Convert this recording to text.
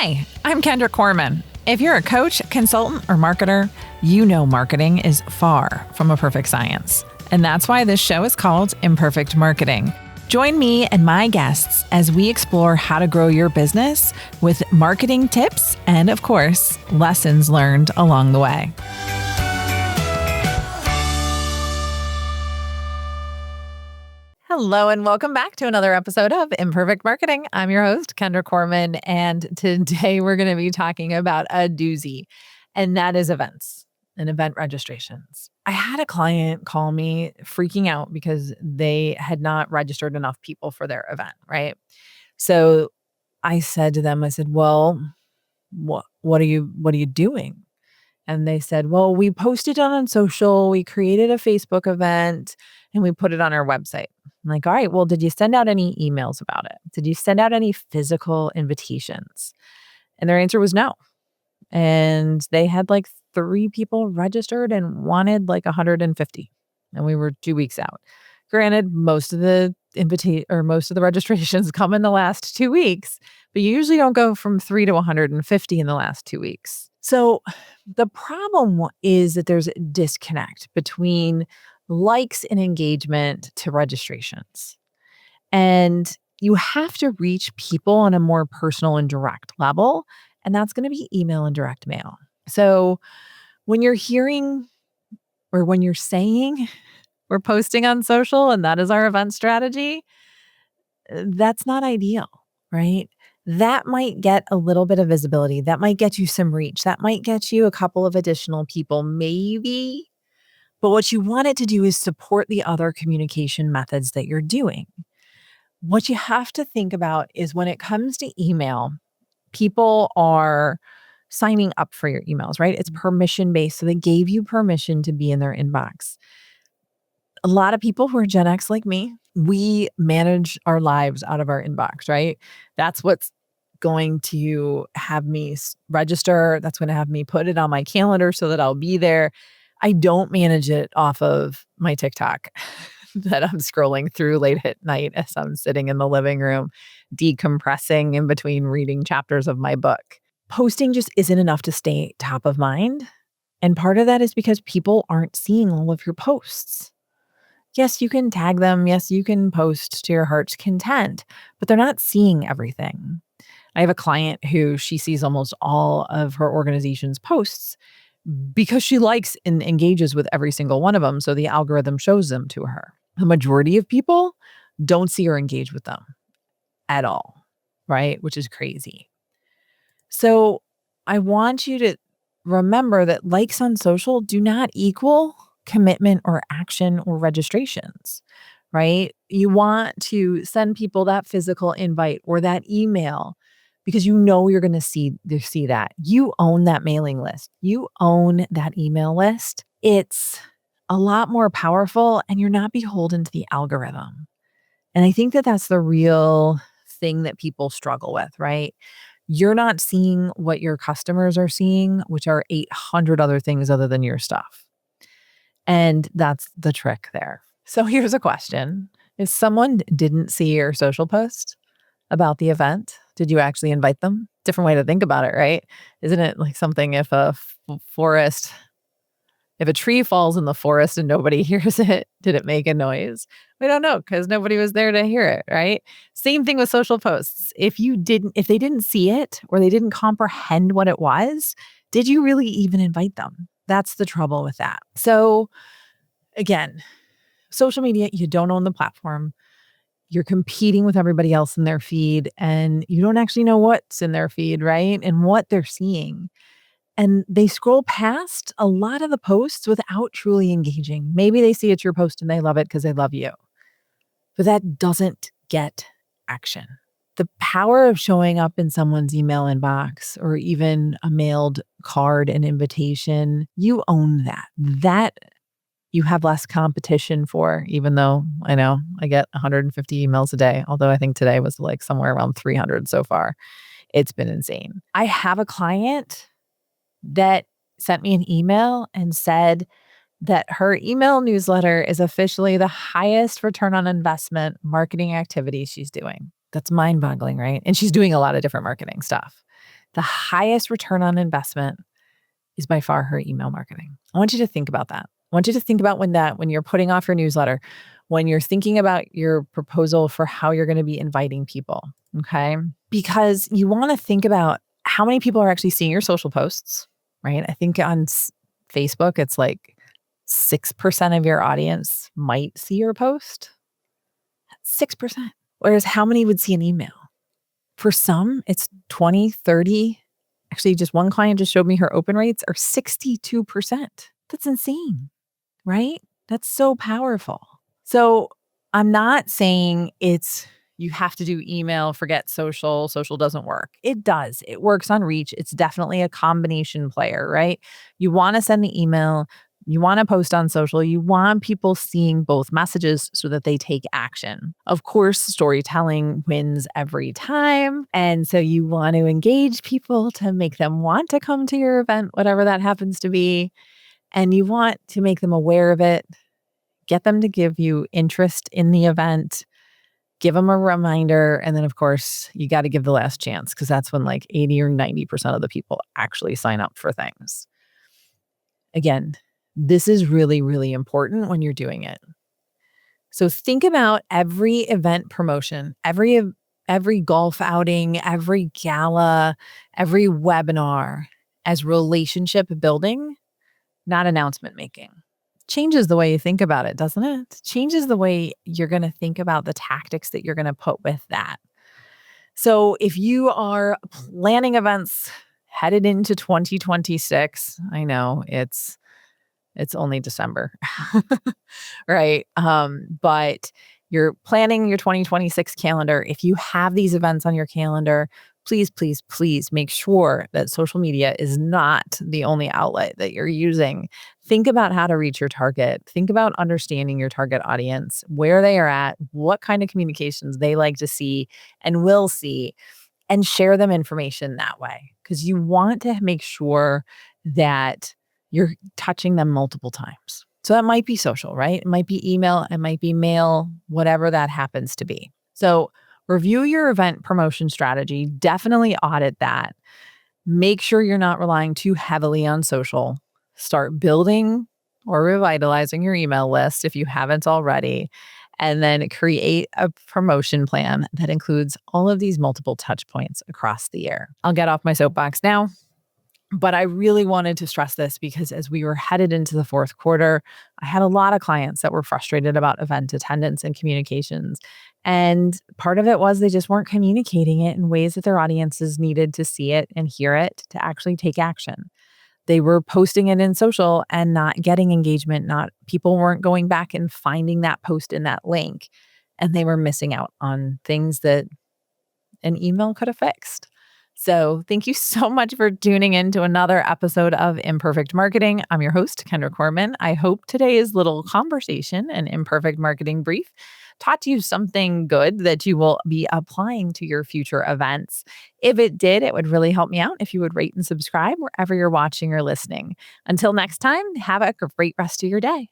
Hi, I'm Kendra Corman. If you're a coach, consultant, or marketer, you know marketing is far from a perfect science. And that's why this show is called Imperfect Marketing. Join me and my guests as we explore how to grow your business with marketing tips and, of course, lessons learned along the way. Hello and welcome back to another episode of Imperfect Marketing. I'm your host, Kendra Corman, and today we're going to be talking about a doozy, and that is events and event registrations. I had a client call me freaking out because they had not registered enough people for their event, right? So I said to them, well, what are you doing? And they said, well, we posted it on social, we created a Facebook event, and we put it on our website. I'm like, all right, well, did you send out any emails about it? Did you send out any physical invitations? And their answer was no. And they had like 3 people registered and wanted like 150. And we were 2 weeks out. Granted, most of the registrations come in the last 2 weeks, but you usually don't go from 3 to 150 in the last 2 weeks. So the problem is that there's a disconnect between likes and engagement to registrations. And you have to reach people on a more personal and direct level, and that's going to be email and direct mail. So when you're hearing or when you're saying we're posting on social and that is our event strategy, that's not ideal, right? That might get a little bit of visibility. That might get you some reach. That might get you a couple of additional people, maybe. But what you want it to do is support the other communication methods that you're doing. What you have to think about is when it comes to email, people are signing up for your emails, right? It's permission-based. So they gave you permission to be in their inbox. A lot of people who are Gen X like me, we manage our lives out of our inbox, right? That's what's going to have me register. That's going to have me put it on my calendar so that I'll be there. I don't manage it off of my TikTok that I'm scrolling through late at night as I'm sitting in the living room, decompressing in between reading chapters of my book. Posting just isn't enough to stay top of mind. And part of that is because people aren't seeing all of your posts. Yes, you can tag them. Yes, you can post to your heart's content, but they're not seeing everything. I have a client who she sees almost all of her organization's posts because she likes and engages with every single one of them. So the algorithm shows them to her. The majority of people don't see or engage with them at all, right? Which is crazy. So I want you to remember that likes on social do not equal commitment or action or registrations, right? You want to send people that physical invite or that email because you know you're going to see that. You own that mailing list. You own that email list. It's a lot more powerful and you're not beholden to the algorithm. And I think that that's the real thing that people struggle with, right? You're not seeing what your customers are seeing, which are 800 other things other than your stuff. And that's the trick there. So here's a question. If someone didn't see your social post about the event, did you actually invite them? Different way to think about it, right? Isn't it like something if a tree falls in the forest and nobody hears it, did it make a noise? We don't know because nobody was there to hear it, right? Same thing with social posts. If they didn't see it or they didn't comprehend what it was, did you really even invite them? That's the trouble with that. So again, social media, you don't own the platform. You're competing with everybody else in their feed and you don't actually know what's in their feed, right? And what they're seeing. And they scroll past a lot of the posts without truly engaging. Maybe they see it's your post and they love it because they love you. But that doesn't get action. The power of showing up in someone's email inbox or even a mailed card and invitation, you own that. That you have less competition for, even though I know I get 150 emails a day, although I think today was like somewhere around 300 so far. It's been insane. I have a client that sent me an email and said that her email newsletter is officially the highest return on investment marketing activity she's doing. That's mind-boggling, right? And she's doing a lot of different marketing stuff. The highest return on investment is by far her email marketing. I want you to think about that. I want you to think about when you're putting off your newsletter, when you're thinking about your proposal for how you're going to be inviting people, okay? Because you want to think about how many people are actually seeing your social posts, right? I think on Facebook, it's like 6% of your audience might see your post. 6%. Whereas how many would see an email? For some, it's 20, 30. Actually, just one client just showed me her open rates are 62%. That's insane, right? That's so powerful. So I'm not saying you have to do email, forget social. Social doesn't work. It does. It works on reach. It's definitely a combination player, right? You want to send the email. You want to post on social. You want people seeing both messages so that they take action. Of course, storytelling wins every time. And so you want to engage people to make them want to come to your event, whatever that happens to be. And you want to make them aware of it, get them to give you interest in the event, give them a reminder. And then, of course, you got to give the last chance because that's when like 80 or 90% of the people actually sign up for things. Again, this is really, really important when you're doing it. So think about every event promotion, every golf outing, every gala, every webinar as relationship building, not announcement making. Changes the way you think about it, doesn't it? Changes the way you're going to think about the tactics that you're going to put with that. So if you are planning events headed into 2026, I know it's only December, right? But you're planning your 2026 calendar. If you have these events on your calendar, please, please, please make sure that social media is not the only outlet that you're using. Think about how to reach your target. Think about understanding your target audience, where they are at, what kind of communications they like to see and will see, and share them information that way. Because you want to make sure that you're touching them multiple times. So that might be social, right? It might be email, it might be mail, whatever that happens to be. So review your event promotion strategy, definitely audit that. Make sure you're not relying too heavily on social. Start building or revitalizing your email list if you haven't already. And then create a promotion plan that includes all of these multiple touch points across the year. I'll get off my soapbox now. But I really wanted to stress this because as we were headed into the fourth quarter, I had a lot of clients that were frustrated about event attendance and communications. And part of it was they just weren't communicating it in ways that their audiences needed to see it and hear it to actually take action. They were posting it in social and not getting engagement, people weren't going back and finding that post in that link. And they were missing out on things that an email could have fixed. So thank you so much for tuning in to another episode of Imperfect Marketing. I'm your host, Kendra Corman. I hope today's little conversation and Imperfect Marketing brief taught you something good that you will be applying to your future events. If it did, it would really help me out if you would rate and subscribe wherever you're watching or listening. Until next time, have a great rest of your day.